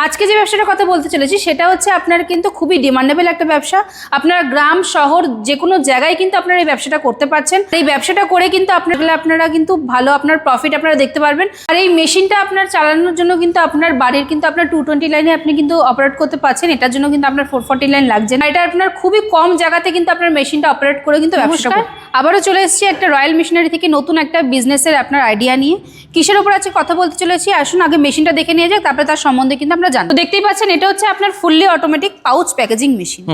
আজকে যে ব্যবসাটার কথা বলতে চলেছি সেটা হচ্ছে আপনার কিন্তু খুবই ডিমান্ডেবল একটা ব্যবসা। আপনারা গ্রাম শহর যে কোনো জায়গায় কিন্তু আপনারা এই ব্যবসাটা করতে পারছেন। এই ব্যবসাটা করে কিন্তু আপনারা কিন্তু ভালো আপনার প্রফিট আপনারা দেখতে পারবেন। আর এই মেশিনটা আপনার চালানোর জন্য কিন্তু আপনার বাড়ির কিন্তু আপনার 220 লাইনে আপনি কিন্তু অপারেট করতে পারছেন। এটার জন্য কিন্তু আপনার 440 লাইন লাগছে না। এটা আপনার খুবই কম জায়গাতে কিন্তু আপনার মেশিনটা অপারেট করে কিন্তু ব্যবসাটা। আবারও চলে এসেছি একটা রয়্যাল মেশিনারি থেকে নতুন একটা বিজনেসের আপনার আইডিয়া নিয়ে। কিসের উপর আছে কথা বলতে চলেছি, আসুন আগে মেশিনটা দেখে নিয়ে যাক, তারপরে তার সম্বন্ধে কিন্তু আমরা জানবো। দেখতেই পাচ্ছেন এটা হচ্ছে আপনার fully automatic pouch packaging machine.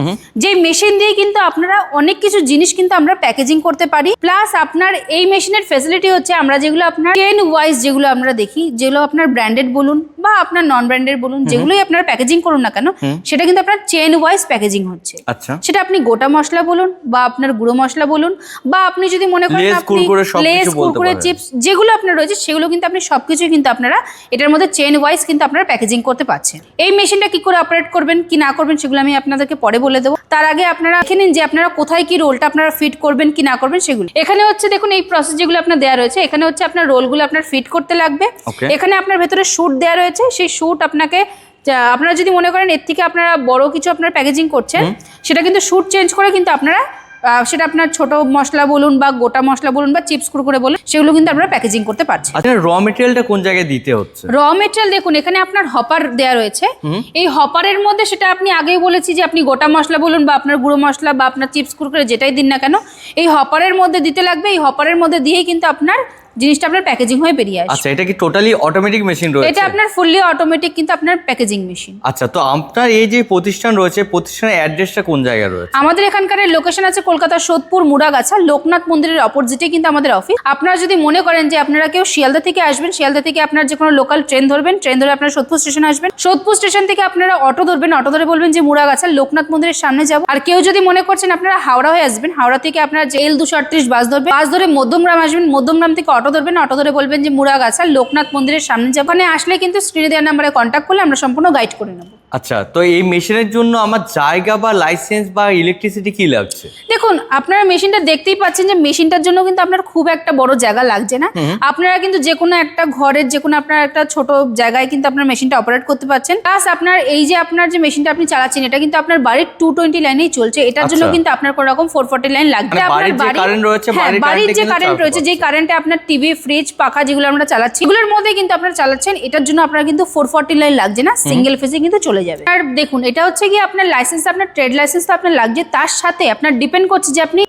যে মেশিন দিয়ে কিন্তু আপনারা অনেক কিছু জিনিস কিন্তু আমরা প্যাকেজিং করতে পারি। প্লাস আপনার এই মেশিনের ফ্যাসিলিটি হচ্ছে আমরা যেগুলো আপনার চেন ওয়াইজ যেগুলো আমরা দেখি, যেগুলো আপনার ব্র্যান্ডেড বলুন বা আপনার নন ব্র্যান্ডেড বলুন, যেগুলোই আপনারা প্যাকেজিং করুন না কেন, সেটা কিন্তু আপনার চেন ওয়াইজ প্যাকেজিং হচ্ছে। সেটা আপনি গোটা মশলা বলুন বা আপনার গুঁড়ো মশলা বলুন, বা আপনি যদি মনে করেন আপনি লেস কুরকুরে চিপস যেগুলো আপনার রয়েছে সেগুলো কিন্তু আপনি সবকিছুই কিন্তু আপনারা এটার মধ্যে চেন ওয়াইজ কিন্তু আপনারা প্যাকেজিং করতে পারছেন। এই মেশিনটা কি করে অপারেট করবেন কি না করবেন সেগুলো আমি আপনাদেরকে পরে বলে দেবো। তার আগে আপনারা দেখে নিন যে আপনারা কোথায় কি রোলটা আপনারা ফিট করবেন কি না করবেন সেগুলো। এখানে হচ্ছে দেখুন এই প্রসেস যেগুলো আপনার দেওয়া রয়েছে, এখানে হচ্ছে আপনার রোলগুলো আপনার ফিট করতে লাগবে। এখানে আপনার ভেতরে শুট দেওয়া রয়েছে, সেই শুট আপনাকে আপনারা যদি মনে করেন এর থেকে আপনারা বড় কিছু আপনার প্যাকেজিং করছেন, সেটা কিন্তু শুট চেঞ্জ করে কিন্তু আপনারা সেটা আপনার ছোট মশলা বলুন বা গোটা মশলা বলুন বা চিপস কুরকুরে বলুন, সেগুলো কিন্তু আপনারা প্যাকেজিং করতে পারছেন। আচ্ছা, র মেটেরিয়ালটা কোন জায়গায় দিতে হচ্ছে? র মেটেরিয়াল দেখুন এখানে আপনার হপার দেয়া রয়েছে। এই হপারের মধ্যে সেটা আপনি আগেই বলেছি যে আপনি গোটা মশলা বলুন বা আপনার গুঁড়ো মশলা বা আপনার চিপস কুরকুরে যেটাই দিন না কেন, এই হপারের মধ্যে দিতে লাগবে। এই হপারের মধ্যে দিয়েই কিন্তু আপনার জিনিসটা আপনার প্যাকেজিং হয়ে বেরিয়ে আসে। আচ্ছা, এটা কি টোটালি অটোমেটিক মেশিন রয়েছে? এটা আপনার ফুললি অটোমেটিক কিন্তু আপনার প্যাকেজিং মেশিন। আচ্ছা, তো আপনার এই যে প্রতিষ্ঠান রয়েছে, প্রতিষ্ঠানের অ্যাড্রেসটা কোন জায়গায় রয়েছে? আমাদের এখানকার লোকেশন আছে কলকাতা সোদপুর মুড়াগাছা লোকনাথ মন্দিরের অপোজিটে কিন্তু আমাদের অফিস। আপনারা যদি মনে করেন যে আপনারা কেউ শিয়ালদা থেকে আসবেন, শিয়ালদা থেকে আপনার যে কোনো লোকাল ট্রেন ধরবেন, ট্রেন ধরে আপনারা সোদপুর স্টেশনে আসবেন, সোদপুর স্টেশন থেকে আপনারা অটো ধরবেন, অটো ধরে বলবেন যে মুড়াগাছা লোকনাথ মন্দিরের সামনে যাব। আর কেউ যদি মনে করছেন আপনারা হাওড়া হয়ে আসবেন, হাওড়া থেকে আপনারা যে L 238 বাস ধরবেন, বাস ধরে মধ্যমগ্রাম আসবেন, মধ্যমগ্রাম থেকে অটো ধরবেন, অটো ধরে বলবেন যে মুড়াগাছা লোকনাথ মন্দিরের সামনে যাব। ওখানে আসলে কিন্তু স্ক্রিনে দেওয়ার নাম্বারে কন্ট্যাক্ট করলে আমরা সম্পূর্ণ গাইড করে নেব। আচ্ছা, তো এই মেশিনের জন্য আমার জায়গা বা লাইসেন্স বা ইলেকট্রিসিটি কি লাগছে? দেখুন আপনারা মেশিনটা দেখতেই পাচ্ছেন যে মেশিনটার জন্য কিন্তু আপনার খুব একটা বড় জায়গা লাগছে না। আপনারা কিন্তু যে কোনো একটা ঘরের যে কোনো আপনার একটা ছোট জায়গায় কিন্তু আপনার মেশিনটা অপারেট করতে পারছেন। প্লাস আপনার এই যে আপনার যে মেশিনটা আপনি চালাচ্ছেন এটা কিন্তু আপনার বাড়ির 220 লাইনেই চলছে। এটার জন্য কিন্তু আপনার কোনো রকম 440 লাইন লাগবে। আপনার বাড়ির যে কারেন্ট রয়েছে, যে কারেন্টে আপনার টিভি ফ্রিজ পাখা যেগুলো আমরা চালাচ্ছি এগুলোর মধ্যে কিন্তু আপনারা চালাচ্ছেন, এটার জন্য আপনার কিন্তু 440 লাইন লাগছে না, সিঙ্গেল ফেজে কিন্তু চলে যাবে। আর দেখুন এটা হচ্ছে কি আপনার লাইসেন্স, আপনার ট্রেড লাইসেন্স তো আপনার লাগছে, তার সাথে আপনার ডিপেন্ড করছে যে আপনি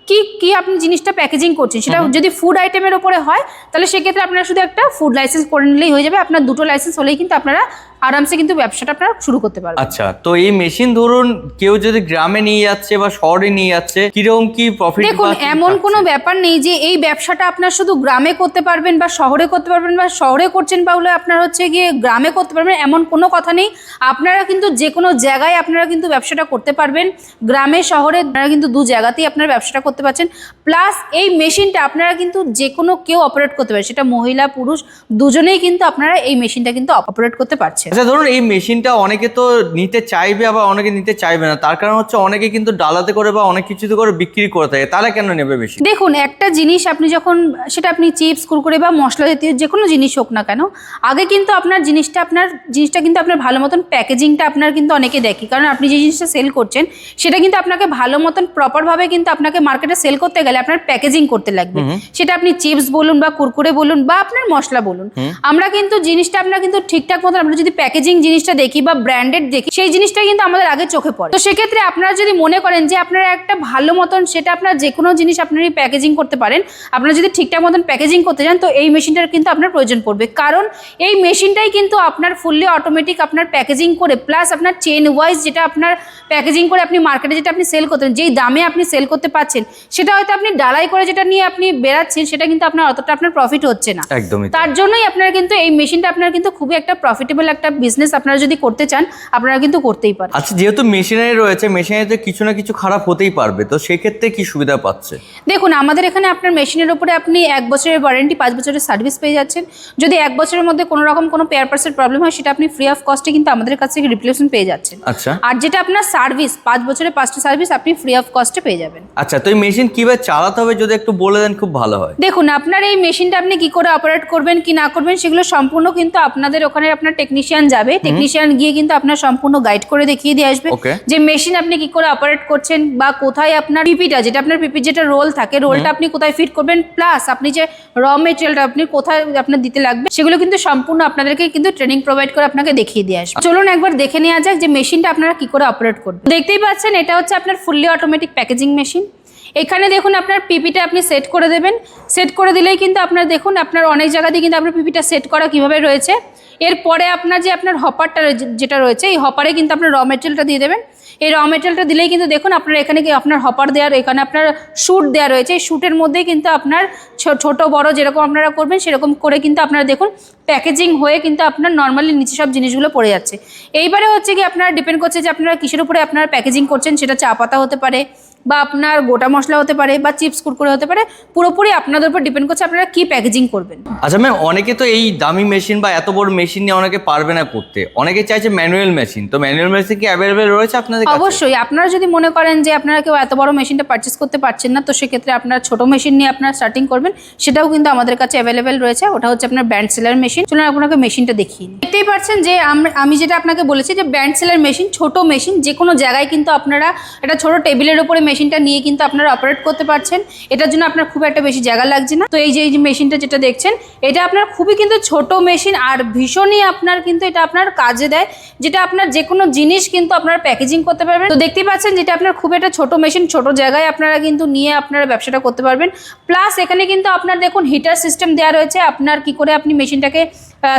কি আপনি জিনিসটা প্যাকেজিং করছেন। সেটা যদি ফুড আইটেমের উপরে হয় তাহলে সেক্ষেত্রে আপনারা শুধু একটা ফুড লাইসেন্স করে নিলেই হয়ে যাবে। আপনার দুটো লাইসেন্স হলেই কিন্তু আপনারা আরামসে কিন্তু ব্যবসাটা আপনারা শুরু করতে পারবেন। আচ্ছা, তো এই মেশিন ধরুন কেউ যদি গ্রামে নিয়ে যাচ্ছে বা শহরে নিয়ে যাচ্ছে, কিরকম কি প্রফিট? দেখুন এমন কোনো ব্যাপার নেই যে এই ব্যবসাটা আপনার শুধু গ্রামে করতে পারবেন বা শহরে করতে পারবেন, বা শহরে করছেন বা হলে আপনার হচ্ছে গিয়ে গ্রামে করতে পারবেন, এমন কোনো কথা নেই। আপনারা কিন্তু যে কোনো জায়গায় আপনারা কিন্তু ব্যবসাটা করতে পারবেন, গ্রামে শহরে আপনারা কিন্তু দু জায়গাতেই আপনারা ব্যবসাটা করতে পারছেন। প্লাস এই মেশিনটা আপনারা কিন্তু যে কোনো কেউ অপারেট করতে পারে, সেটা মহিলা পুরুষ দুজনেই কিন্তু আপনারা এই মেশিনটা কিন্তু অপারেট করতে পারছেন। আচ্ছা, ধরুন এই মেশিনটা অনেকে তো নিতে চাইবে আবার অনেকে নিতে চাইবে না, তার কারণ হচ্ছে অনেকে কিন্তু ডালাতে করে বা অনেক কিছুতে করে বিক্রি করে থাকে, তারা কেন নেবে বেশি? দেখুন একটা জিনিস আপনি যখন সেটা আপনি চিপস কুরকুরে বা মশলা জাতীয় যে কোনো জিনিস হোক না কেন, আগে কিন্তু আপনার জিনিসটা কিন্তু আপনার ভালো মতন প্যাকেজিংটা আপনার কিন্তু অনেকে দেখি, কারণ আপনি যে জিনিসটা সেল করছেন সেটা কিন্তু আপনাকে ভালো মতন প্রপারভাবে কিন্তু আপনাকে মার্কেটে সেল করতে গেলে আপনার প্যাকেজিং করতে লাগবে। সেটা আপনি চিপস বলুন বা কুরকুরে বলুন বা আপনার মশলা বলুন, আমরা কিন্তু জিনিসটা আপনার কিন্তু ঠিকঠাক মতন আমরা যদি প্যাকেজিং জিনিসটা দেখি বা ব্র্যান্ডেড দেখি, সেই জিনিসটা কিন্তু আমাদের আগে চোখে পড়ে। তো সেক্ষেত্রে আপনারা যদি মনে করেন যে আপনারা একটা ভালো মতন সেটা আপনার যে কোনো জিনিস আপনারা প্যাকেজিং করতে পারেন, আপনারা যদি ঠিকঠাক মতন প্যাকেজিং করতে চান তো এই মেশিনটার কিন্তু আপনার প্রয়োজন পড়বে। কারণ এই মেশিনটাই কিন্তু আপনার ফুললি অটোমেটিক আপনার প্যাকেজিং করে প্লাস আপনার চেন ওয়াইজ যেটা আপনার প্যাকেজিং করে আপনি মার্কেটে যেটা আপনি সেল করতেন, যেই দামে আপনি সেল করতে পারছেন, সেটা হয়তো আপনি ডালাই করে যেটা নিয়ে আপনি বেরাচ্ছেন সেটা কিন্তু আপনার অতটা আপনার প্রফিট হচ্ছে না। একদমই। তার জন্যই আপনারা কিন্তু এই মেশিনটা আপনার কিন্তু খুবই একটা প্রফিটেবল একটা বিজনেস আপনারা যদি করতে চান আপনারা কিন্তু করতেই পারেন। আচ্ছা, যেহেতু মেশিনারি রয়েছে, মেশিনারিতে কিছু না কিছু খারাপ হতেই পারবে, তো সেক্ষেত্রে কি সুবিধা পাচ্ছে? দেখুন আমাদের এখানে আপনার মেশিনের উপরে আপনি 1 বছরের ওয়ারেন্টি 5 বছরের সার্ভিস পেয়ে যাচ্ছেন। যদি 1 বছরের মধ্যে কোনো রকম কোনো পেয়ার পার্টসের প্রবলেম হয় সেটা আপনি ফ্রি অফ কস্টে কিন্তু আমাদের কাছ থেকে রিপ্লেসমেন্ট পেয়ে যাচ্ছেন। আচ্ছা, আর যেটা আপনার সার্ভিস 5 বছরের 5টা সার্ভিস আপনি ফ্রি অফ কস্টে পেয়ে যাবেন। আচ্ছা, তো এই মেশিন কিভাবে চালাতে হবে যদি একটু বলে দেন খুব ভালো হয়। দেখুন আপনার এই মেশিনটা আপনি কি করে অপারেট করবেন কি না করবেন সেগুলো সম্পূর্ণ কিন্তু আপনাদের ওখানে আপনার টেকনিশিয়ান টেকনিশিয়ান যাবে, টেকনিশিয়ান গিয়ে কিন্তু আপনার সম্পূর্ণ গাইড করে দেখিয়ে দিয়ে আসবে Okay. যে মেশিন আপনি কি করে অপারেট করছেন বা কোথায় আপনার পিপিটা যেটা আপনার পিপির যেটা রোল থাকে রোলটা আপনি কোথায় ফিট করবেন, প্লাস আপনি যে র মেটেরিয়ালটা আপনি কোথায় আপনার দিতে লাগবে সেগুলো কিন্তু সম্পূর্ণ আপনাদেরকে কিন্তু ট্রেনিং প্রোভাইড করে আপনাকে দেখিয়ে দিয়ে আসবে। চলুন একবার দেখে নেওয়া যাক যে মেশিনটা আপনারা কি করে অপারেট করবেন। দেখতেই পাচ্ছেন এটা হচ্ছে আপনার ফুললি অটোমেটিক প্যাকেজিং মেশিন। এখানে দেখুন আপনার পিপিটা আপনি সেট করে দেবেন, সেট করে দিলেই কিন্তু আপনার দেখুন আপনার অনেক জায়গাতেই কিন্তু আপনার পিপিটা সেট করা কীভাবে রয়েছে। এরপরে আপনার যে আপনার হপারটা যেটা রয়েছে এই হপারে কিন্তু আপনার র মেটেরিয়ালটা দিয়ে দেবেন। এই র মেটেরিয়ালটা দিলেই কিন্তু দেখুন আপনার এখানে কি আপনার হপার দেওয়ার এখানে আপনার শ্যুট দেওয়া রয়েছে, এই শ্যুটের মধ্যেই কিন্তু আপনার ছোট বড় যেরকম আপনারা করবেন সেরকম করে কিন্তু আপনারা দেখুন প্যাকেজিং হয়ে কিন্তু আপনার নর্মালি নিচে সব জিনিসগুলো পড়ে যাচ্ছে। এইবারে হচ্ছে কি আপনারা ডিপেন্ড করছে যে আপনারা কিসের উপরে আপনারা প্যাকেজিং করছেন, সেটা চা পাতা হতে পারে বা আপনার গোটা মশলা হতে পারে বা চিপস কুরকুরে হতে পারে, পুরোপুরি আপনাদের উপর ডিপেন্ড করছে আপনারা কি প্যাকেজিং করবেন। আচ্ছা ম্যাম, অনেকে তো এই দামি মেশিন বা এত বড় মেশিন নিয়ে অনেকে পারবে না করতে, অনেকে চাইছে ম্যানুয়াল মেশিন, তো ম্যানুয়াল মেশিন কি অ্যাভেলেবেল রয়েছে আপনাদের কাছে? অবশ্যই, আপনারা যদি মনে করেন যে আপনারা কেউ এত বড় মেশিনটা পারচেস করতে পারছেন না, তো সেক্ষেত্রে আপনারা ছোট মেশিন নিয়ে আপনারা স্টার্টিং করবেন, সেটাও কিন্তু আমাদের কাছে অ্যাভেলেবেল রয়েছে। ওটা হচ্ছে আপনার ব্যান্ড সেলার মেশিন। চলুন আপনাকে মেশিনটা দেখিয়ে নিই। দেখতেই পাচ্ছেন যে আমি যেটা আপনাকে বলেছি যে ব্যান্ড সেলার মেশিন, ছোট মেশিন, যে কোনো জায়গায় কিন্তু আপনারা একটা ছোট টেবিলের উপরে মেশিনটা নিয়ে কিন্তু আপনারা অপারেট করতে পারছেন। এটার জন্য আপনার খুব একটা বেশি জায়গা লাগছে না। তো এই যে মেশিনটা যেটা দেখছেন এটা আপনার খুবই কিন্তু ছোট মেশিন আর ভীষণই আপনার কিন্তু এটা আপনার কাজে দেয়, যেটা আপনার যে কোনো জিনিস কিন্তু আপনারা প্যাকেজিং করতে পারবেন। তো দেখতেই পাচ্ছেন যেটা আপনার খুব একটা ছোট মেশিন, ছোট জায়গায় আপনারা কিন্তু নিয়ে আপনারা ব্যবসাটা করতে পারবেন। প্লাস এখানে কিন্তু আপনার দেখুন হিটার সিস্টেম দেওয়া রয়েছে, আপনার কি করে আপনি মেশিনটাকে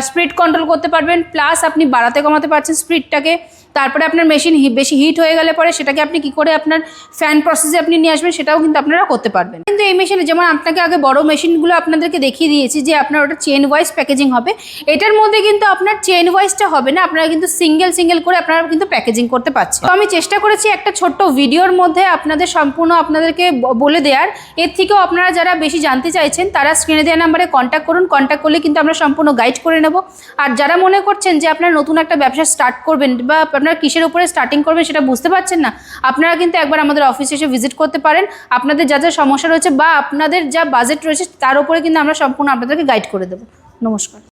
স্পিড কন্ট্রোল করতে পারবেন, প্লাস আপনি বাড়াতে কমাতে পারছেন স্পিডটাকে। তারপরে আপনার মেশিন বেশি হিট হয়ে গেলে পরে সেটাকে আপনি কি করে আপনার ফ্যান প্রসেসে আপনি নিয়ে আসবেন সেটাও কিন্তু আপনারা করতে পারবেন। কিন্তু এই মেশিনে যেমন আপনাকে আগে বড় মেশিনগুলো আপনাদেরকে দেখিয়ে দিয়েছি যে আপনার ওটা চেন ওয়াইজ প্যাকেজিং হবে, এটার মধ্যে কিন্তু আপনার চেন ওয়াইজটা হবে না, আপনারা কিন্তু সিঙ্গেল করে আপনারা কিন্তু প্যাকেজিং করতে পারছেন। তো আমি চেষ্টা করেছি একটা ছোট্ট ভিডিওর মধ্যে আপনাদের সম্পূর্ণ আপনাদেরকে বলে দেওয়ার। এর থেকেও আপনারা যারা বেশি জানতে চাইছেন তারা স্ক্রিনে দেওয়া নাম্বারে কন্ট্যাক্ট করুন, কন্ট্যাক্ট করলে কিন্তু আমরা সম্পূর্ণ গাইড করে নেব। আর যারা মনে করছেন যে আপনারা নতুন একটা ব্যবসা স্টার্ট করবেন বা আপনারা কিসের উপরে স্টার্টিং করবেন সেটা বুঝতে পারছেন না, আপনারা কিন্তু একবার আমাদের অফিসে এসে ভিজিট করতে পারেন। আপনাদের যা যা সমস্যা রয়েছে বা আপনাদের যা বাজেট রয়েছে তার উপরে কিন্তু আমরা সম্পূর্ণ আপনাদেরকে গাইড করে দেবো। নমস্কার।